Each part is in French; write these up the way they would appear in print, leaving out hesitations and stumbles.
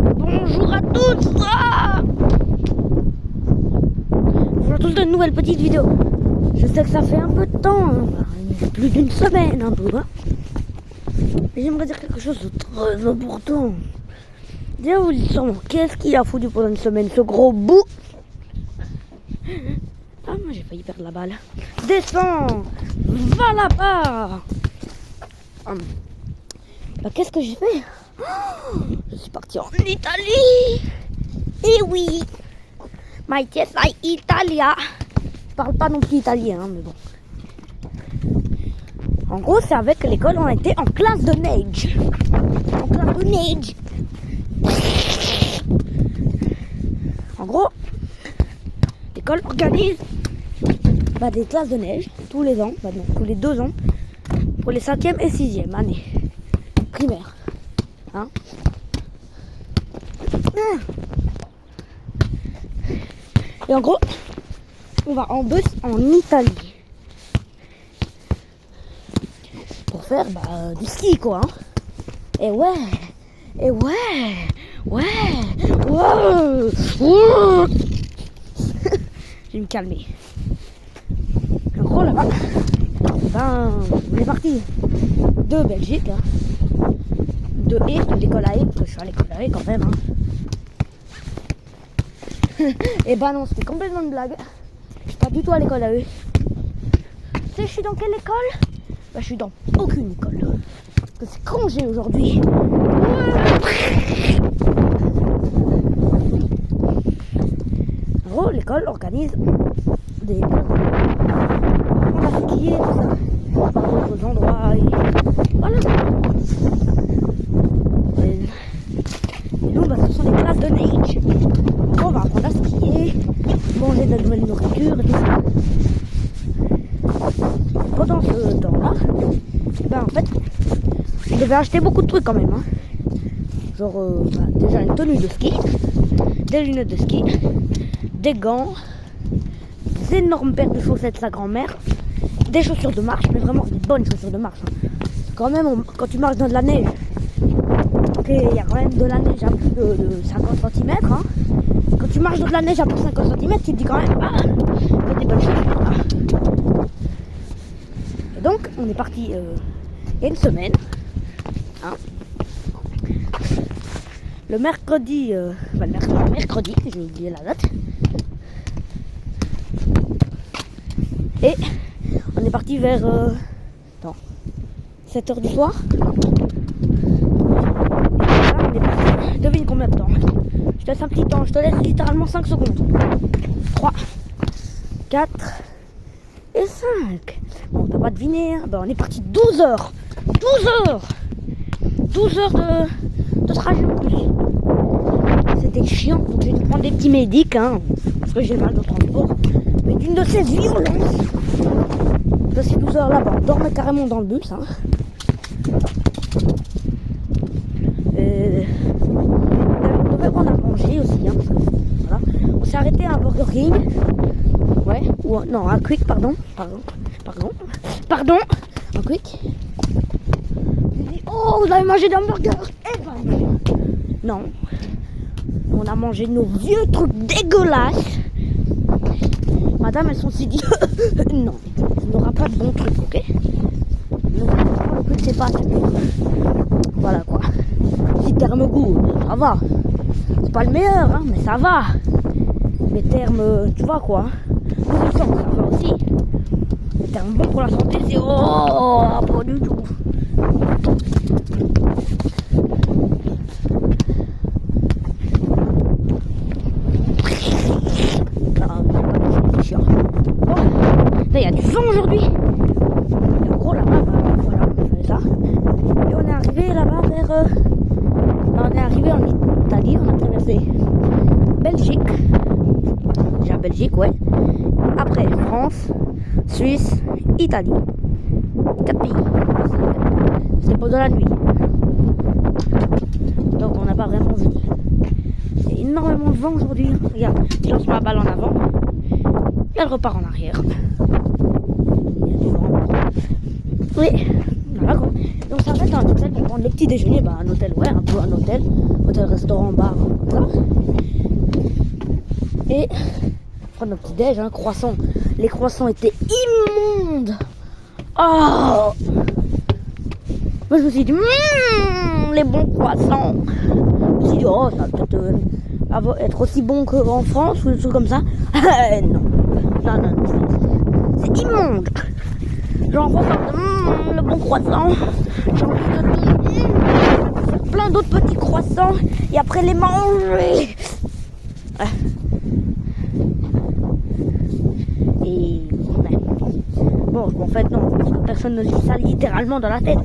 Bonjour à tous. Bonjour à tous d'une nouvelle petite vidéo. Je sais que ça fait un peu de temps, hein. Plus d'une semaine un peu, hein. Mais j'aimerais dire quelque chose de très important. Déjà vous dites sûrement, qu'est-ce qu'il a foutu pendant une semaine, ce gros bout? Ah, moi j'ai failli perdre la balle. Descends, va là-bas. Bah, qu'est-ce que j'ai fait? Je suis partie en Italie. Et oui, my terra Italia. Je parle pas non plus italien, hein, mais bon. En gros, c'est avec l'école, on était en classe de neige. En classe de neige. En gros, l'école organise des classes de neige tous les ans, non, tous les 2 ans, pour les 5e et 6e années primaire. Hein? Et en gros, on va en bus en Italie pour faire du ski, quoi. Hein? Et ouais, je vais me calmer. En gros, là-bas, on est parti de Belgique, hein. De l'école à parce que je suis à l'école à quand même. Hein. Et non, c'était complètement une blague. Je suis pas du tout à l'école à eux. Tu sais, je suis dans quelle école? Je suis dans aucune école. Parce que c'est congé aujourd'hui. En gros, l'école organise des... On va skier, tout ça. Par d'autres endroits. Et... Voilà. Et nous, ce sont des classes de neige. On va apprendre à skier, manger de la nouvelle nourriture et tout ça. Pendant ce temps-là, en fait, je devais acheter beaucoup de trucs quand même. Hein. Genre, déjà une tenue de ski, des lunettes de ski, des gants, des énormes paires de chaussettes de sa grand-mère, des chaussures de marche, mais vraiment des bonnes chaussures de marche. Hein. Quand même, quand tu marches dans de la neige, il y a quand même de la neige à plus de 50 cm. Hein. Quand tu marches dans de la neige à plus de 50 cm, tu te dis quand même, fais des bonnes choses. Ah. Et donc, on est parti il y a une semaine. Hein. Le mercredi, j'ai oublié la date. Et on est parti vers 7h du soir. Devine combien de temps? Je te laisse un petit temps, je te laisse littéralement 5 secondes. 3, 4 et 5. Bon, t'as pas deviné, hein? On est parti 12 heures. 12 heures de trajet en plus. C'était chiant, donc j'ai dû prendre des petits médics, hein, parce que j'ai mal de transport. Mais d'une de ces violences, de ces 12 heures là-bas, on dormait carrément dans le bus. Hein. On a mangé aussi, hein, voilà. On s'est arrêté à un Burger King, ouais, ou non, un Quick, pardon, un Quick. J'ai dit, oh, vous avez mangé des hamburgers? Eh ben non, on a mangé nos vieux trucs dégueulasses. Madame, elles sont aussi dit, non, il n'y aura pas de bons trucs, ok? Le Quick, c'est pas assez bon. Voilà quoi. Si terme goût, ça va. C'est pas le meilleur, hein, mais ça va. Les termes, tu vois quoi. Nourrissant, ça va aussi. Les termes bons pour la santé, c'est pas du tout. C'est chiant. Bon, là il y a du vent aujourd'hui. Et en gros là-bas, voilà, on fait ça. Et on est arrivé là-bas vers... on est arrivé en Italie, on a traversé Belgique. Déjà Belgique, ouais. Après France, Suisse, Italie. 4 pays. C'était pendant la nuit. Donc on n'a pas vraiment vu. Il y a énormément de vent aujourd'hui. Regarde, je lance ma balle en avant. Elle repart en arrière. Il y a du vent. Oui. Voilà quoi. Donc ça va être un hôtel pour prendre le petit déjeuner. Un hôtel, ouais, un peu un hôtel. hôtel, restaurant, bar, comme ça. Et prendre nos petits déj, hein, croissants. Les croissants étaient immondes. Oh, moi je me suis dit, les bons croissants. Je me suis dit, oh, ça va peut-être être aussi bon qu'en France ou des trucs comme ça. Non, c'est immonde. Genre, on regarde, le bon croissant. J'ai envie de faire plein d'autres petits croissants et après les manger. Et bon, en fait non, parce que personne ne dit ça littéralement dans la tête.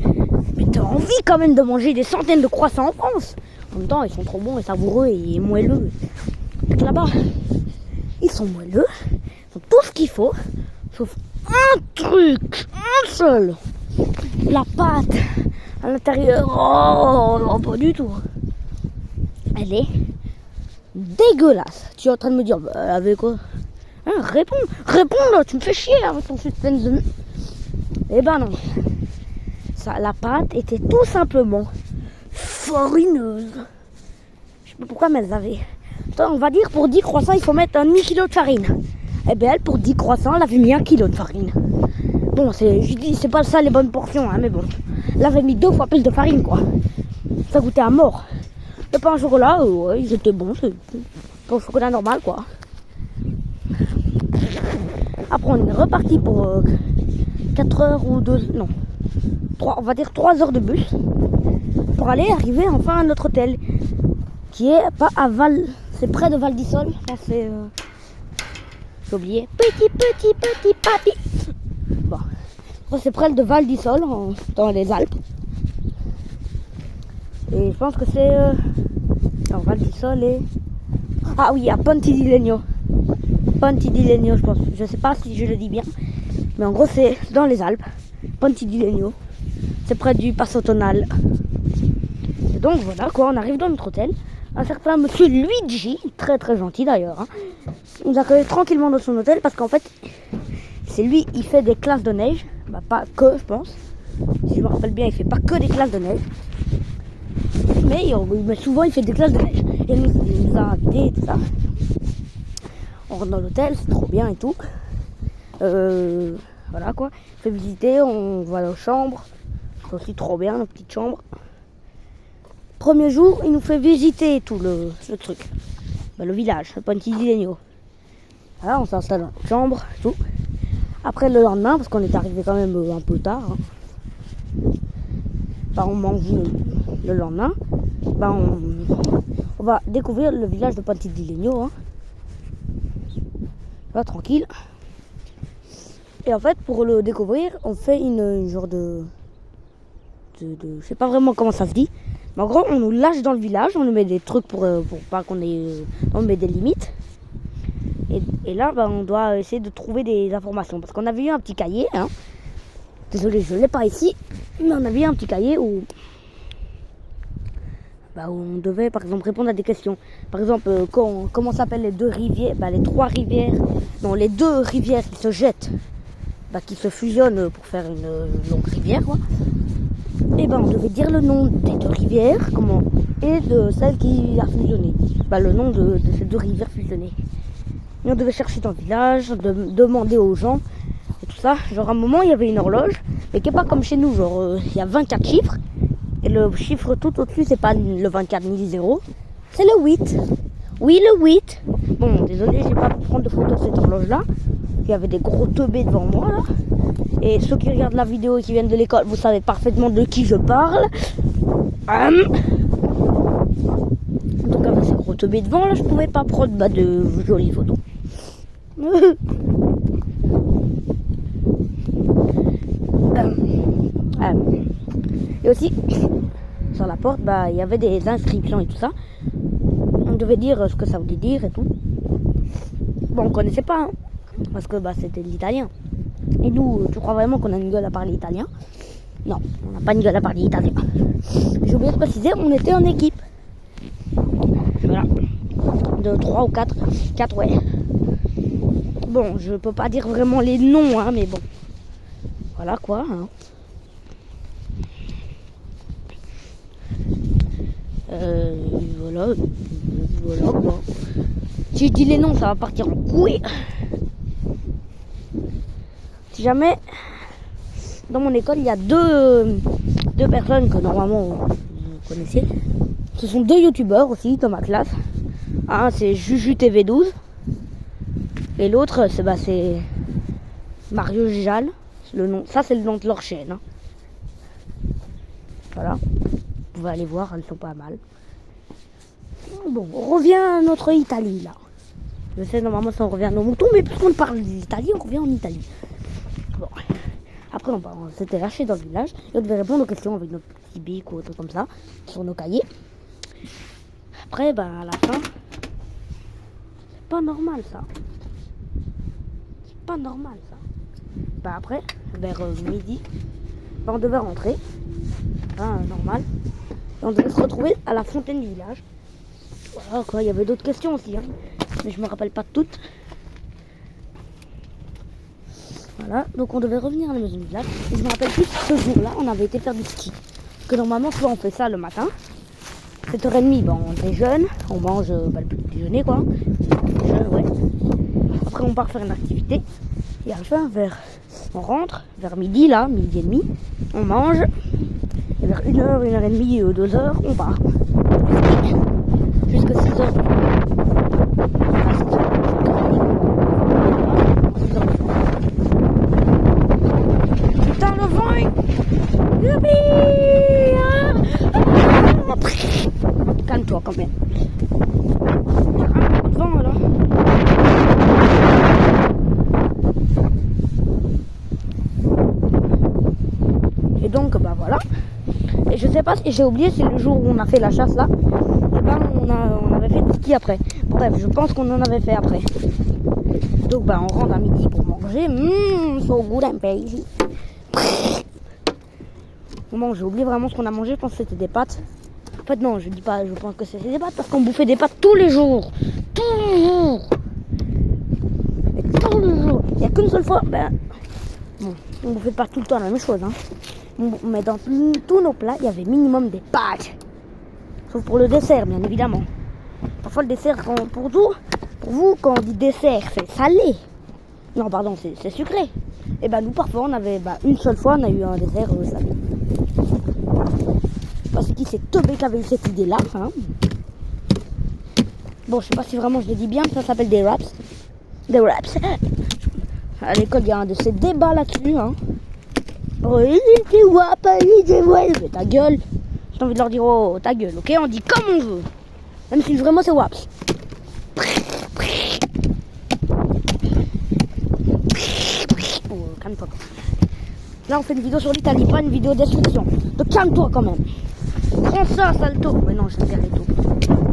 Mais t'as envie quand même de manger des centaines de croissants en France. En même temps, ils sont trop bons et savoureux et moelleux. Donc là-bas, ils sont moelleux, ils ont tout ce qu'il faut, sauf un truc, un seul. La pâte à l'intérieur, oh non, pas du tout. Elle est dégueulasse. Tu es en train de me dire, bah, avec quoi? Hein, réponds là, tu me fais chier avec ton suspense de... Eh ben non. Ça, la pâte était tout simplement farineuse. Je sais pas pourquoi, mais elle avait... Attends, on va dire pour 10 croissants, il faut mettre un demi-kilo de farine. Eh bien, elle, pour 10 croissants, elle avait mis 1 kilo de farine. Bon, je dis, c'est pas ça les bonnes portions, hein, mais bon. Elle avait mis 2 fois plus de farine, quoi. Ça goûtait à mort. Le pain au chocolat, ouais, ils étaient bons, c'est pas au chocolat normal, quoi. Après, on est reparti pour 4 heures ou 2... Non. 3, on va dire 3 heures de bus. Pour aller arriver enfin à notre hôtel. Qui est pas à Val... C'est près de Val d'Isole. Enfin, c'est... J'ai oublié. Petit papi. Bon. Enfin, c'est près de Val d'Isole, dans les Alpes. Et je pense que c'est... Non, Val d'Isole et... Ah oui, à Ponti di Legno, je pense. Je sais pas si je le dis bien. Mais en gros, c'est dans les Alpes. Ponti di Legno. C'est près du Passo Tonal. Et donc voilà quoi, on arrive dans notre hôtel. Un certain monsieur Luigi, très très gentil d'ailleurs, hein, nous accueille tranquillement dans son hôtel parce qu'en fait, c'est lui, il fait des classes de neige. Bah pas que, je pense. Si je me rappelle bien, il fait pas que des classes de neige. Mais souvent, il fait des classes de neige. Et il nous a invités et tout ça. On rentre dans l'hôtel, c'est trop bien et tout. Voilà quoi. On fait visiter, on va à nos chambres. C'est aussi trop bien, nos petites chambres. Premier jour, il nous fait visiter tout le truc. Bah, le village, le Ponti di Legno. Voilà, on s'installe dans notre chambre, tout. Après le lendemain, parce qu'on est arrivé quand même un peu tard. Hein. Bah, on mange le lendemain. Bah, on va découvrir le village de Ponti di Legno. Hein. Là, tranquille. Et en fait, pour le découvrir, on fait une genre de je sais pas vraiment comment ça se dit. Mais en gros, on nous lâche dans le village, on nous met des trucs pour pas qu'on ait... on met des limites. Et là, bah, on doit essayer de trouver des informations. Parce qu'on avait eu un petit cahier. Hein. Désolé, je ne l'ai pas ici. Mais on avait eu un petit cahier où on devait, par exemple, répondre à des questions. Par exemple, comment s'appellent les 2 rivières, les 3 rivières. Non, les 2 rivières qui se jettent. Qui se fusionnent pour faire une longue rivière, quoi. Et on devait dire le nom des 2 rivières, et de celle qui a fusionné. Le nom de ces 2 rivières fusionnées. Et on devait chercher dans le village, demander aux gens, et tout ça. Genre à un moment, il y avait une horloge, mais qui n'est pas comme chez nous. Genre, il y a 24 chiffres, et le chiffre tout au-dessus, c'est pas le 24 ni 0, c'est le 8. Oui, le 8. Bon, désolé, j'ai pas pu prendre de photo de cette horloge-là. Il y avait des gros teubés devant moi, là. Et ceux qui regardent la vidéo et qui viennent de l'école, vous savez parfaitement de qui je parle. Donc avec ces gros teubés devant, là, je pouvais pas prendre de jolies photos. Et aussi, sur la porte, il y avait des inscriptions et tout ça. On devait dire ce que ça voulait dire et tout. Bon, on connaissait pas, hein, parce que c'était de l'italien. Et nous, tu crois vraiment qu'on a une gueule à parler italien? Non, on n'a pas une gueule à parler italien. J'ai oublié de préciser, on était en équipe. Voilà. De 3 ou 4. 4, ouais. Bon, je peux pas dire vraiment les noms, hein, mais bon. Voilà quoi. Hein. Voilà, voilà quoi. Si je dis les noms, ça va partir en couille. Si jamais, dans mon école, il y a deux personnes que normalement vous connaissez. Ce sont deux youtubeurs aussi dans ma classe. Un c'est Juju TV12 et l'autre c'est Mario Jal. Le nom, ça c'est le nom de leur chaîne. Hein. Voilà, vous pouvez aller voir, elles sont pas mal. Bon, on revient à notre Italie là. Je sais normalement ça on revient à nos moutons, mais puisqu'on parle d'Italie, on revient en Italie. Bon. Après on s'était lâché dans le village et on devait répondre aux questions avec notre petit bic ou autre comme ça sur nos cahiers. Après à la fin, c'est pas normal ça. C'est pas normal ça. Après, vers midi, on devait rentrer. Normal. Et on devait se retrouver à la fontaine du village. Voilà quoi, il y avait d'autres questions aussi, hein, mais je me rappelle pas de toutes. Voilà, donc on devait revenir à la maison du village. Et je me rappelle plus, ce jour-là, on avait été faire du ski. Parce que normalement, soit on fait ça le matin, 7h30, on déjeune, on mange le petit déjeuner quoi. Ouais. Après on part faire une activité. Et à la fin, on rentre vers midi là, midi et demi, on mange. Et vers 1h, 1h30 ou 2h, on part. Jusqu'à 6h. Putain le vent. Youpi. Calme-toi quand même. Il y a un peu de vent là. Et donc voilà. Et je sais pas si j'ai oublié, c'est le jour où on a fait la chasse là. Et on avait fait du ski après. Bref, je pense qu'on en avait fait après. Donc on rentre à midi pour manger. So good and crazy. Bon, j'ai oublié vraiment ce qu'on a mangé, je pense que c'était des pâtes. En fait non, je dis pas, je pense que c'était des pâtes parce qu'on bouffait des pâtes tous les jours. Tous les jours. Et tous les jours. Il n'y a qu'une seule fois, on bouffait pas tout le temps la même chose. Hein. Mais dans tous nos plats, il y avait minimum des pâtes. Sauf pour le dessert, bien évidemment. Parfois le dessert, pour vous, quand on dit dessert, c'est salé. Non, pardon, c'est sucré. Et nous, parfois, on avait, une seule fois, on a eu un dessert salé. Parce qu'il s'est teubé qu'avait eu cette idée-là. Hein. Bon, je sais pas si vraiment je le dis bien, ça s'appelle des wraps. Des wraps. À l'école, il y a un de ces débats là-dessus. Hein. Oh, il était wap, il était wap. Mais ta gueule. J'ai envie de leur dire, oh, ta gueule, ok? On dit comme on veut. Même si vraiment c'est waps. Oh, calme-toi. Là, on fait une vidéo sur l'Italie, pas une vidéo destruction. Donc calme-toi quand même. Prends ça, salto. Mais non, je vais faire les tout.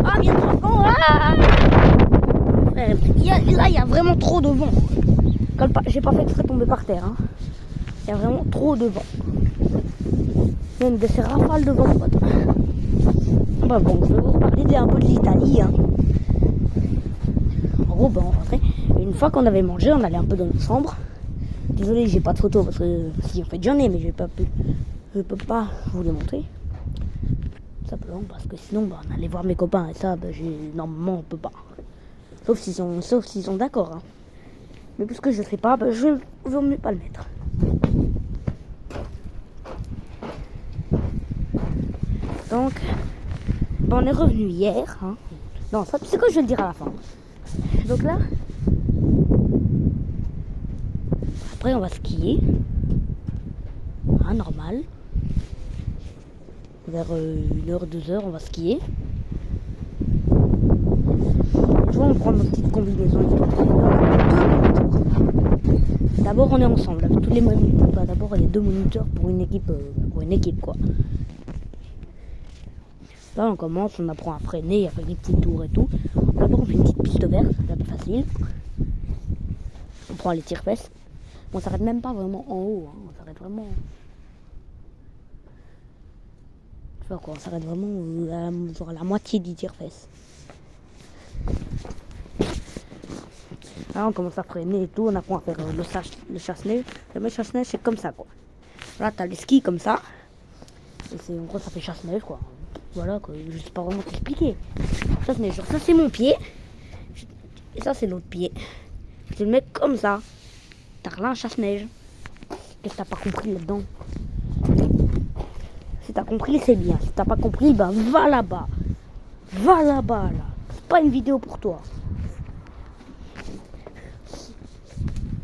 Ah, viens toi. Oh, ah là, il y a vraiment trop de vent. J'ai pas fait exprès tomber par terre. Hein. Il y a vraiment trop de vent. Il y a une de ces rafales de vent. Bon, je vais vous parler un peu de l'Italie. Hein. En gros, on rentrait. Et une fois qu'on avait mangé, on allait un peu dans notre chambre. Désolé, j'ai pas de photo parce que si en fait j'en ai, mais je peux pas vous les montrer. Simplement parce que sinon on allait voir mes copains et ça normalement on peut pas. Sauf s'ils sont d'accord. Hein. Mais puisque je sais pas, je vaut mieux pas le mettre. Donc on est revenu hier. Hein. Non, ça c'est quoi je vais le dire à la fin. Donc là. Après, on va skier. Normal. Vers 1h, 2h, on va skier. Tu vois, on prend nos petites combinaisons. D'abord, on est ensemble avec tous les moniteurs. D'abord, il y a 2 moniteurs pour une équipe, quoi. Là, on commence, on apprend à freiner, à faire des petits tours et tout. D'abord, on fait une petite piste verte, c'est un peu facile. On prend les tire-fesses. On s'arrête même pas vraiment en haut, hein. On s'arrête vraiment. Tu vois quoi, on s'arrête vraiment à la moitié du tire-fesses. Là, on commence à freiner et tout, on apprend à faire le chasse-neige. Le chasse-neige, c'est comme ça quoi. Là, t'as les skis comme ça. Et en gros, ça fait chasse-neige quoi. Voilà, quoi. Je sais pas vraiment t'expliquer. Ça, c'est mon pied. Et ça, c'est l'autre pied. Je le mets comme ça. T'as rien un chasse-neige. Qu'est-ce que t'as pas compris là-dedans? Si t'as compris, c'est bien. Si t'as pas compris, bah va là-bas. Va là-bas, là. C'est pas une vidéo pour toi.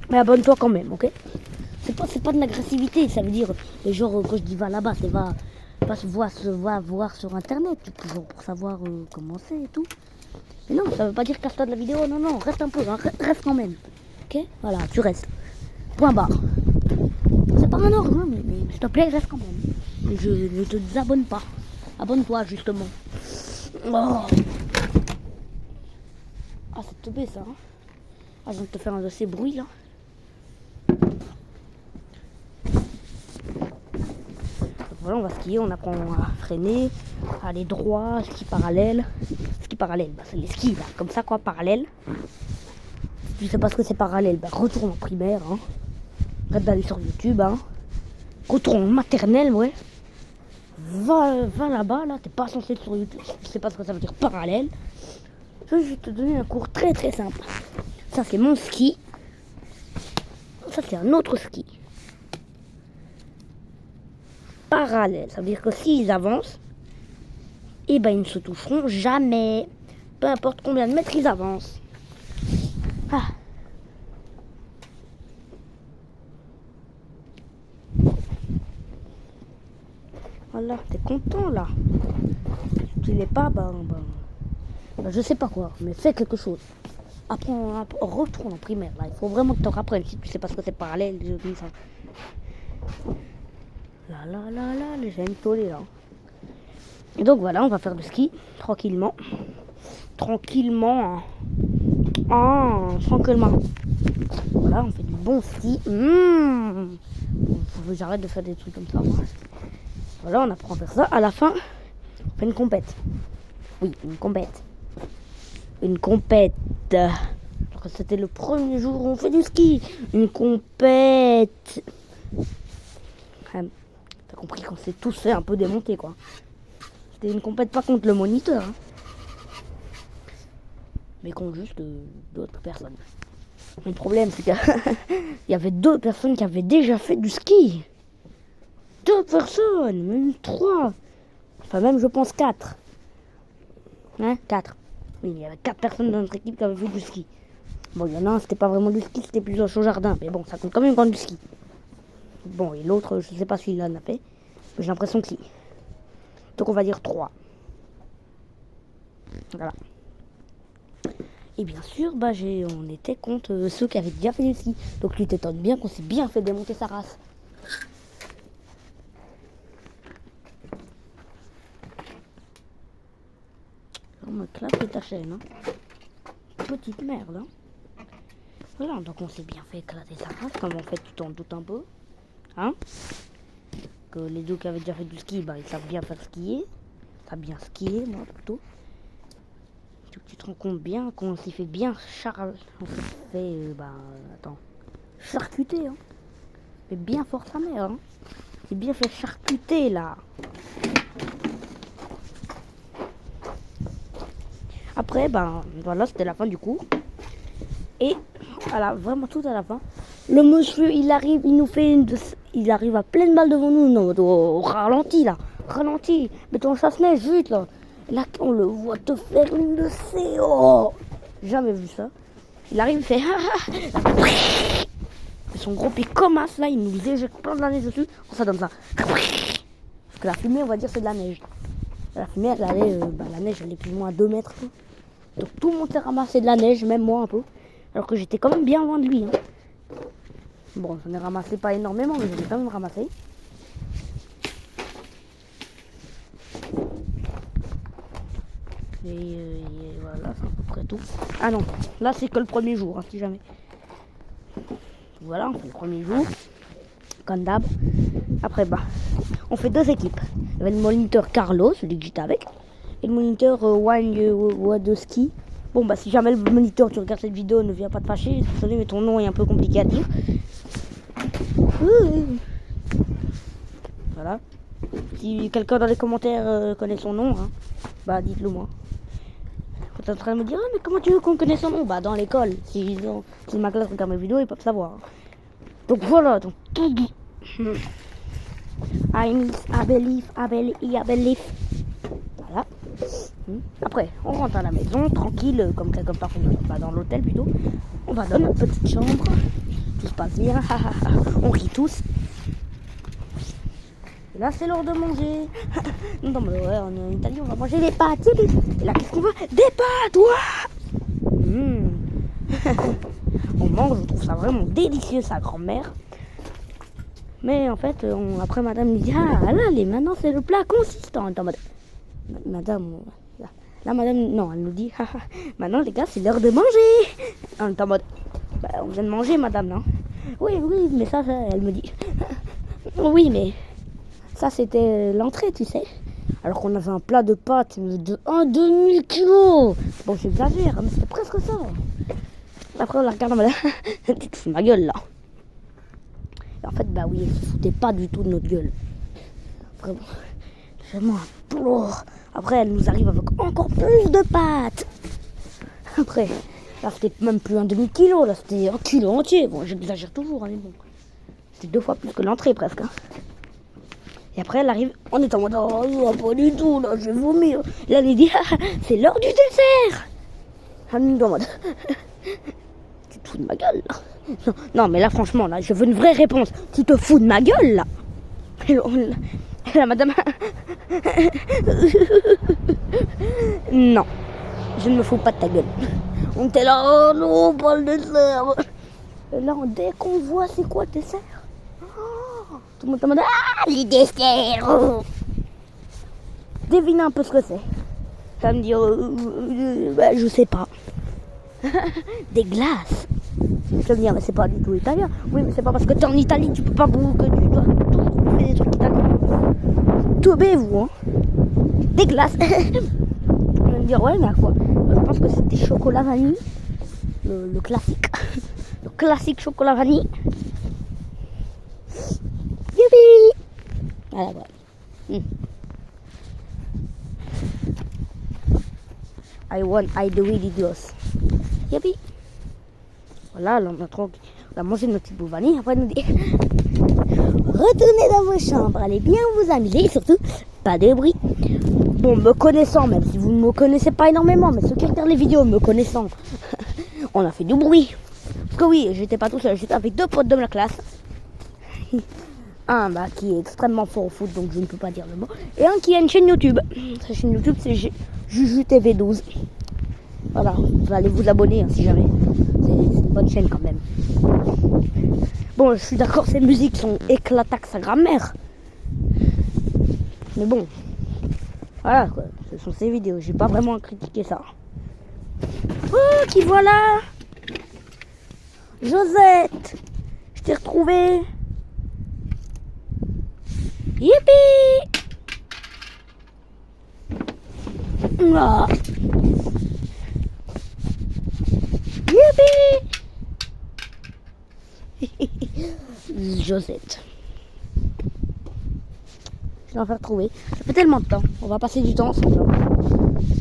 Mais abonne-toi quand même, ok? C'est pas de l'agressivité, ça veut dire, genre, quand je dis va là-bas, c'est va voir sur internet, toujours pour savoir comment c'est et tout. Mais non, ça veut pas dire casse-toi de la vidéo, non, reste un peu, hein, reste quand même. Ok? Voilà, tu restes. Point barre. C'est pas un ordre, hein, mais s'il te plaît, reste quand même. Je ne te désabonne pas. Abonne-toi, justement. Oh. Ah, c'est tombé ça, hein? Ah, je viens de te faire un dossier bruit, là. Voilà, on va skier, on apprend à freiner, à aller droit, ski parallèle. Ski parallèle, bah, c'est les skis là, comme ça quoi, parallèle. Si tu sais pas ce que c'est parallèle, bah, retourne en primaire, hein. Arrête d'aller sur YouTube, hein. Retourne en maternelle, ouais. Va là-bas, là, t'es pas censé être sur YouTube, si tu sais pas ce que ça veut dire parallèle. Je vais te donner un cours très très simple. Ça c'est mon ski. Ça c'est un autre ski. Parallèle, ça veut dire que s'ils avancent, et ben ils ne se toucheront jamais. Peu importe combien de mètres ils avancent. Ah. Voilà, t'es content là. Si tu l'es pas, ben, je sais pas quoi, mais fais quelque chose. Apprends, retourne en primaire là. Il faut vraiment que tu apprennes. Si tu sais pas ce que c'est parallèle, je dis ça. Là, les gens tollés là. Et donc voilà, on va faire du ski tranquillement. Tranquillement. Voilà, on fait du bon ski. J'arrête de faire des trucs comme ça. Moi. Voilà, on apprend à faire ça. À la fin, on fait une compète. Oui, une compète. Une compète. Alors que c'était le premier jour où on fait du ski. Une compète. T'as compris qu'on s'est tous fait un peu démonter quoi. C'était une compète pas contre le moniteur. Hein. Mais contre juste d'autres personnes. Mais le problème c'est qu'il y avait 2 personnes qui avaient déjà fait du ski. 2 personnes, même 3. Enfin même je pense 4. Hein, 4. Oui, il y avait 4 personnes dans notre équipe qui avaient fait du ski. Bon, il y en a un, c'était pas vraiment du ski, c'était plus un show jardin. Mais bon, ça compte quand même prendre du ski. Bon, et l'autre, je sais pas s'il en a fait. Mais j'ai l'impression que si. Donc on va dire 3. Voilà. Et bien sûr, bah, on était contre ceux qui avaient déjà fait du ski. Donc tu t'étonnes bien qu'on s'est bien fait démonter sa race. On me claque ta chaîne. Hein. Petite merde. Hein. Voilà, donc on s'est bien fait éclater sa race, comme en fait tu t'en doutes un peu. Hein? Que les 2 qui avaient déjà fait du ski, bah, ils savent bien faire skier. Ça a bien skié, moi plutôt. Tu te rends compte bien qu'on s'est fait bien on s'est fait, charcuter, hein. Mais bien fort sa mère, hein. C'est bien fait charcuter, là. Après, ben, voilà, c'était la fin du cours. Et, vraiment tout à la fin, le monsieur, il arrive, il arrive à pleine balle devant nous. Non, au ralenti, là. Ralenti. Mets ton chasse-neige, vite, là. Là, on le voit te faire une CO. Jamais vu ça. Il arrive, il fait son gros pied comme as, là, il nous éjecte plein de la neige dessus. Ça donne ça. Parce que la fumée, on va dire, c'est de la neige. La fumée, elle allait, la neige, elle est plus ou moins à 2 mètres. Quoi. Donc tout le monde s'est ramassé de la neige, même moi un peu. Alors que j'étais quand même bien loin de lui. Hein. Bon, j'en ai ramassé pas énormément, mais j'en ai quand même ramassé. Et voilà, c'est à peu près tout. Ah non, là c'est que le premier jour, hein, si jamais. Voilà, on fait le premier jour, comme d'hab. Après, on fait 2 équipes. Il y avait le moniteur Carlo, celui que j'étais avec, et le moniteur Wadoski. Bon, si jamais le moniteur, tu regardes cette vidéo, ne viens pas te fâcher. Désolé, mais ton nom est un peu compliqué à dire. Voilà. Si quelqu'un dans les commentaires connaît son nom, hein, bah dites-le moi. Vous êtes en train de me dire, ah, mais comment tu veux qu'on connaisse son nom? Bah dans l'école, si ma classe regarde mes vidéos, ils peuvent savoir. Donc voilà, donc I believe. Voilà. Après, on rentre à la maison, tranquille, comme quelque part dans l'hôtel plutôt. On va dans notre petite chambre. Tout se passe bien, on rit tous. Et là, c'est l'heure de manger. Non, mais ouais, on est en Italie, on va manger des pâtes. Et là, qu'est-ce qu'on va? Des pâtes, On mange, on trouve ça vraiment délicieux, sa grand-mère. Mais en fait, après, madame nous dit, ah là, maintenant, c'est le plat consistant. Attends, madame, là, madame, non, elle nous dit, maintenant, les gars, c'est l'heure de manger. On est en mode, bah, on vient de manger, madame, non? Oui, mais ça, elle me dit, oui, mais ça, c'était l'entrée, tu sais. Alors qu'on avait un plat de pâtes de 1 demi-kilo. Bon, j'exagère, mais c'était presque ça. Après, on la regarde, madame, tu te fous de ma gueule, là. Et en fait, bah oui, elle se foutait pas du tout de notre gueule. Vraiment un plore. Après, elle nous arrive avec encore plus de pâtes. Après, là, c'était même plus 1 demi-kilo, là, c'était 1 kilo entier. Bon, j'exagère toujours, hein, mais bon. C'était 2 fois plus que l'entrée, presque. Hein. Et après, elle arrive, on est en mode, oh, pas du tout, là, je vais vomir. Et là, elle lui dit, c'est l'heure du dessert. Elle nous dit en mode, tu te fous de ma gueule, là. Non, mais là, franchement, là, je veux une vraie réponse. Tu te fous de ma gueule, là. Et la madame... Non, je ne me fous pas de ta gueule. On était là, oh non, pas le dessert. Et là, dès qu'on voit c'est quoi le dessert, tout le monde demande, les desserts. Devine un peu ce que c'est. Ça me dit, bah, je sais pas. Des glaces. Je veux dire, mais c'est pas du tout italien. Oui, mais c'est pas parce que t'es en Italie, tu peux pas que tu dois trouver des trucs italiens. Teubez-vous, hein. Des glaces. Je vais me dire, ouais, mais à quoi? Je pense que c'était chocolat vanille. Le classique. Le classique chocolat vanille. Youpi! Voilà, voilà. I do it, idios. Youpi! Voilà, là, on a mangé notre petite boule vanille. Après, elle nous dit retournez dans vos chambres, allez bien vous amuser et surtout, pas de bruit. Bon, me connaissant, même si vous ne me connaissez pas énormément, mais ceux qui regardent les vidéos me connaissant, on a fait du bruit. Parce que oui, j'étais pas tout seul, j'étais avec 2 potes de ma classe. Un qui est extrêmement fort au foot, donc je ne peux pas dire le mot. Et un qui a une chaîne YouTube. Sa chaîne YouTube, c'est JujuTV12. Voilà, vous allez vous abonner hein, si jamais. C'est une bonne chaîne quand même. Bon, je suis d'accord, ces musiques sont éclatantes que sa grand-mère. Mais bon, voilà quoi, ce sont ces vidéos, j'ai pas vraiment critiqué ça. Oh, qui voilà Josette, je t'ai retrouvé. Yippee! Ah. Yippee! Josette. Je vais en faire retrouver. Ça fait tellement de temps. On va passer du temps ensemble.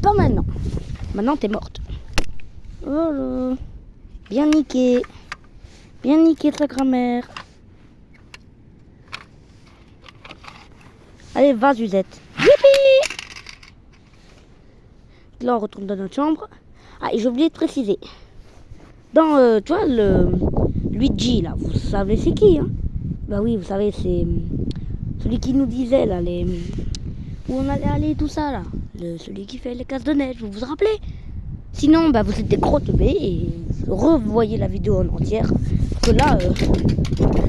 Pas maintenant. Maintenant, t'es morte. Oh là. Bien niqué. Bien niqué ta grand-mère. Allez, va, Suzette. Youpi! Là, on retourne dans notre chambre. Ah, et j'ai oublié de préciser. Dans, tu vois, le Luigi, là, vous savez c'est qui, hein? Bah oui, vous savez, c'est celui qui nous disait, là, où on allait aller, tout ça, là. Celui qui fait les cases de neige, vous vous rappelez? Sinon, bah, vous êtes des gros teubés et revoyez la vidéo en entière. Parce que là,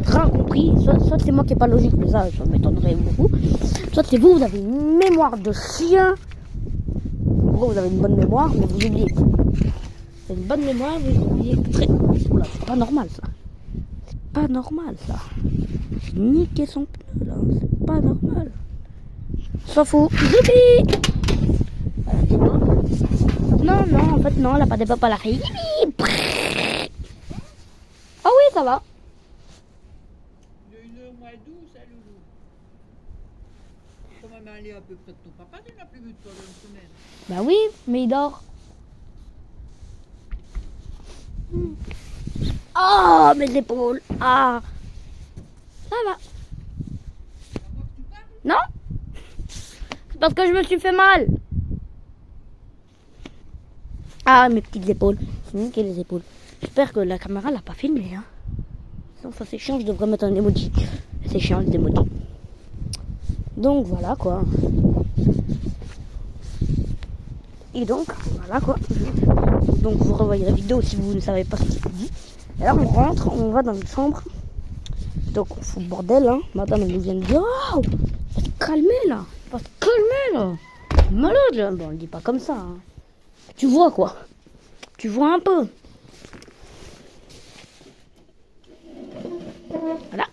rien compris. Soit c'est moi qui n'ai pas logique, mais ça m'étonnerait beaucoup. Soit c'est vous avez une mémoire de chien. En gros, vous avez une bonne mémoire, mais vous oubliez. Vous avez une bonne mémoire, mais vous oubliez très... Oula, c'est pas normal, ça. C'est pas normal, ça. J'ai niqué son pneu, là. C'est pas normal. S'en fout. Youpi! Non, en fait, non, elle n'a pas des papas à la fille. Ah oui, ça va. Il y a 1h moins 12, hein, Loulou. aller à peu près de ton papa, tu n'as plus vu de toi dans une semaine. Bah oui, mais il dort. Oh, mes épaules. Ah, ça va. Non, c'est parce que je me suis fait mal. Ah, mes petites épaules. C'est niqué les épaules. J'espère que la caméra l'a pas filmé. Hein. Sinon, ça c'est chiant, je devrais mettre un emoji. C'est chiant les emojis. Donc voilà quoi. Et donc voilà quoi. Donc vous revoyez la vidéo si vous ne savez pas ce que je dis. Et là on rentre, on va dans une chambre. Donc on fout le bordel hein. Madame elle nous vient de dire oh, va te calmer là. Va te calmer là. Malade là. Bon on le dit pas comme ça. Hein. Tu vois quoi. Tu vois un peu. Voilà.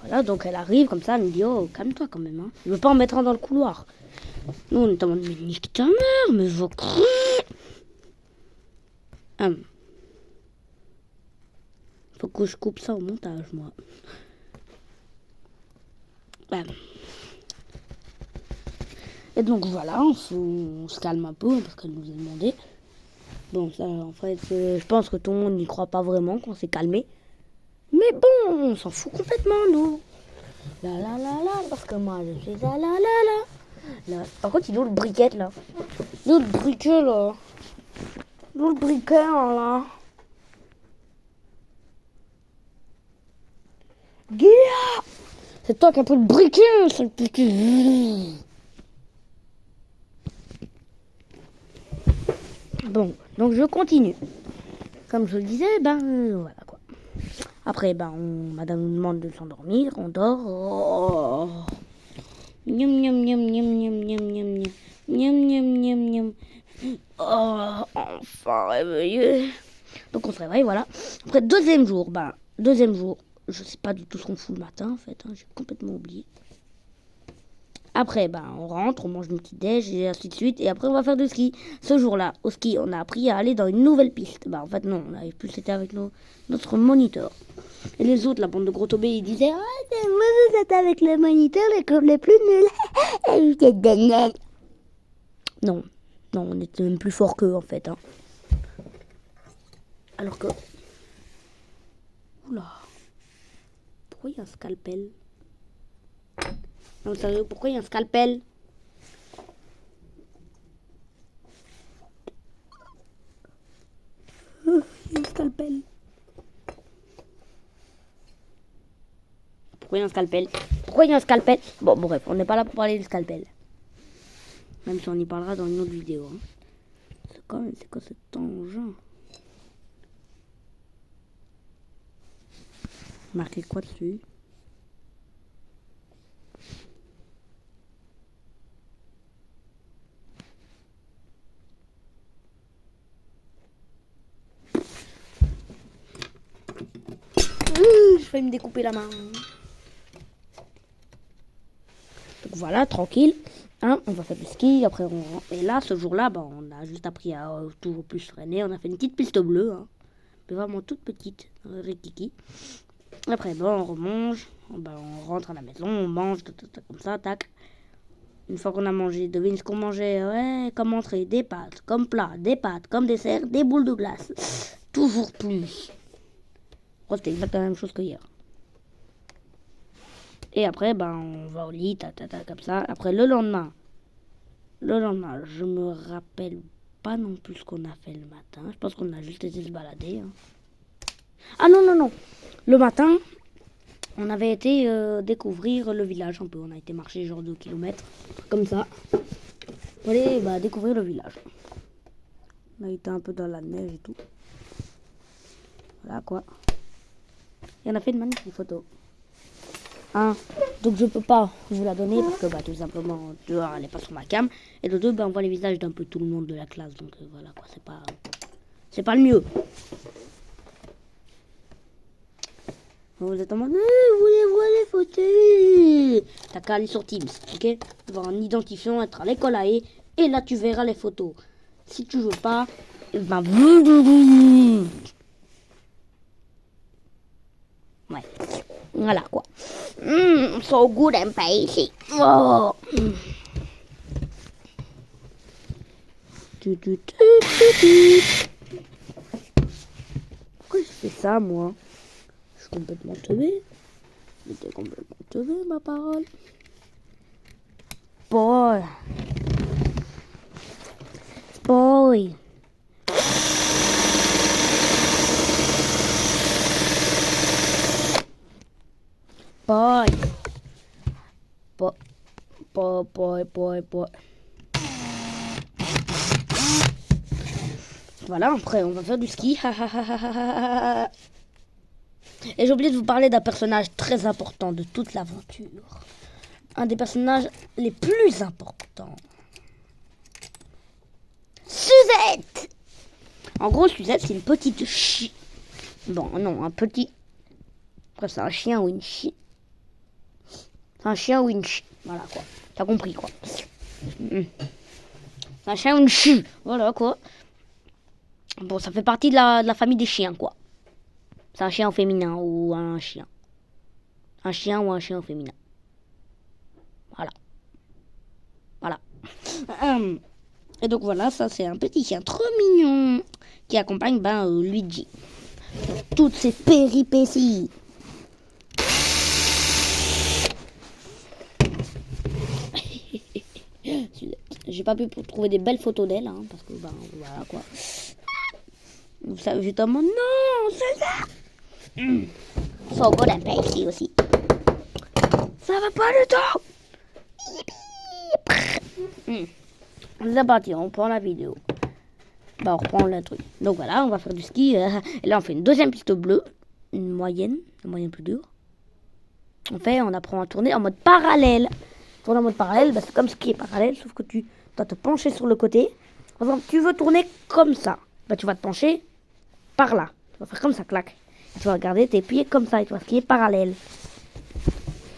Voilà, donc elle arrive comme ça, elle me dit oh calme-toi quand même. Hein. Je veux pas en mettre un dans le couloir. Nous on est en mode mais nique ta mère, mais je faut que je coupe ça au montage moi. Et donc voilà, on se calme un peu parce qu'elle nous a demandé. Bon ça en fait je pense que tout le monde n'y croit pas vraiment qu'on s'est calmé. Mais bon, on s'en fout complètement nous. La la la la, parce que moi je suis la la la la. Par contre, il est où le briquet là? Il est où le briquet là? Il est où le briquet là? Guilla! C'est toi qui as pris le briquet, sale petit. Bon, donc je continue. Comme je le disais, voilà quoi. Après, madame nous demande de s'endormir, on dort. Oh. Miam miam miam miam miam miam miam miam miam miam miam miam. Oh, enfin réveillé. Donc on se réveille, voilà. Après deuxième jour, je sais pas du tout ce qu'on fout le matin en fait, hein, j'ai complètement oublié. Après, on rentre, on mange une petite déj et ainsi de suite. Et après, on va faire du ski. Ce jour-là, au ski, on a appris à aller dans une nouvelle piste. En fait, non, on n'avait plus, c'était avec notre moniteur. Et les autres, la bande de gros tombés, ils disaient ah, vous êtes avec le moniteur, les plus nuls. Non, on était même plus fort qu'eux, en fait. Hein. Alors que... Oula. Pourquoi il y a un scalpel? Non, sérieux, pourquoi il y a un scalpel? Il y a un scalpel. Pourquoi il y a un scalpel? Pourquoi il y a un scalpel? Bon, bref, on n'est pas là pour parler du scalpel. Même si on y parlera dans une autre vidéo. Hein. C'est quoi cet engin? Marqué quoi dessus? Je vais me découper la main. Donc voilà, tranquille. Hein, on va faire du ski. Après, et là, ce jour-là, on a juste appris à toujours plus freiner. On a fait une petite piste bleue. Hein, mais vraiment toute petite. Rikiki. Après, on remange. On rentre à la maison. On mange. Comme ça, tac. Une fois qu'on a mangé, devine ce qu'on mangeait. Ouais, comme entrée, des pâtes. Comme plat, des pâtes. Comme dessert, des boules de glace. Toujours plus. C'était exactement la même chose que hier. Et après, on va au lit, comme ça. Après, le lendemain, je me rappelle pas non plus ce qu'on a fait le matin. Je pense qu'on a juste été se balader. Hein. Ah non. Le matin, on avait été découvrir le village un peu. On a été marcher genre 2 kilomètres, comme ça. Pour aller découvrir le village. On a été un peu dans la neige et tout. Voilà quoi. Et on a fait une magnifique photo. Hein, donc je peux pas vous la donner parce que tout simplement de un, elle est pas sur ma cam et de deux on voit les visages d'un peu tout le monde de la classe donc voilà quoi, c'est pas le mieux. Vous êtes en mode vous voir les photos, t'as qu'à aller sur Teams, ok, avoir un identifiant, être à l'école à et là tu verras les photos. Si tu veux pas, ouais. Voilà quoi. So good and spicy. Oh. Pourquoi je fais ça moi? Je suis complètement teubé. J'étais complètement teubé ma parole. Boy. Boy. Boy. Boy. Voilà, après on va faire du ski. Et j'ai oublié de vous parler d'un personnage très important de toute l'aventure. Un des personnages les plus importants. Suzette! En gros, Suzette, c'est une petite chie. Bon, non, un petit... Après, c'est un chien ou une chie. C'est un chien ou une chie. Voilà, quoi. T'as compris, quoi. C'est un chien ou une chie. Voilà, quoi. Bon, ça fait partie de la famille des chiens, quoi. C'est un chien au féminin ou un chien. Un chien ou un chien au féminin. Voilà. Voilà. Et donc voilà, ça c'est un petit chien trop mignon qui accompagne Luigi. Toutes ces péripéties. J'ai pas pu trouver des belles photos d'elle, hein, parce que voilà quoi. Vous savez, j'étais en mode non, c'est ça. So good and spicy aussi. Ça va pas du tout. C'est parti, on prend la vidéo. On reprend le truc. Donc voilà, on va faire du ski. Et là, on fait une deuxième piste bleue. Une moyenne plus dure. On apprend à tourner en mode parallèle. Tourner en mode parallèle, c'est comme ski est parallèle, sauf que tu dois te pencher sur le côté. Par exemple, tu veux tourner comme ça. Tu vas te pencher par là. Tu vas faire comme ça, clac. Et tu vas regarder tes pieds comme ça et tu vas skier parallèle.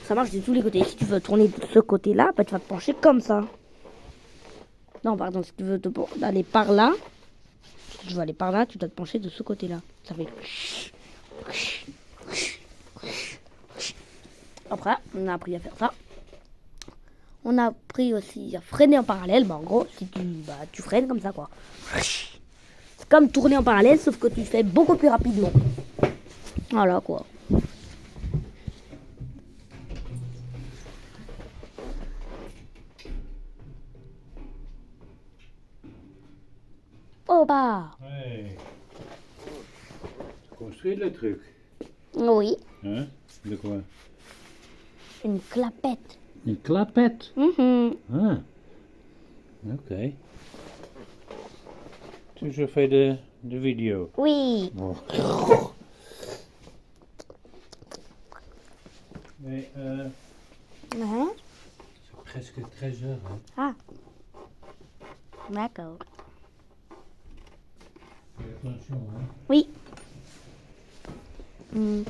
Ça marche de tous les côtés. Si tu veux tourner de ce côté-là, tu vas te pencher comme ça. Non, pardon, si tu veux aller par là, tu dois te pencher de ce côté-là. Ça fait... Après, on a appris à faire ça. On a appris aussi à freiner en parallèle. En gros, si tu freines comme ça, quoi. C'est comme tourner en parallèle, sauf que tu fais beaucoup plus rapidement. Voilà, quoi. Oh bah. Ouais. Tu construis le truc. Oui. Hein? De quoi? Une clapette. Une clapette? Ah. Ok. Tu fais de vidéos? Oui. Oh. Mais c'est presque 13 heures. Hein? Ah. D'accord. Fais attention, hein? Oui. On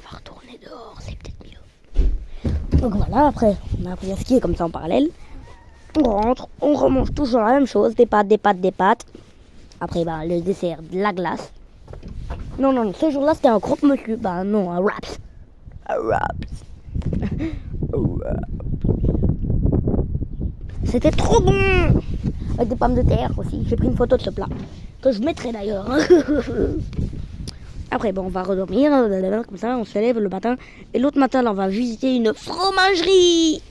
va retourner dehors, c'est peut-être mieux. Donc voilà, après, on a appris à skier comme ça en parallèle. On rentre, on remange toujours la même chose, des pâtes. Après, le dessert, de la glace. Non, ce jour-là, c'était un croque-monsieur. Non, un wraps. C'était trop bon. Avec des pommes de terre aussi. J'ai pris une photo de ce plat. Que je mettrai d'ailleurs. Après, on va redormir. Comme ça, on se lève le matin. Et l'autre matin, là, on va visiter une fromagerie.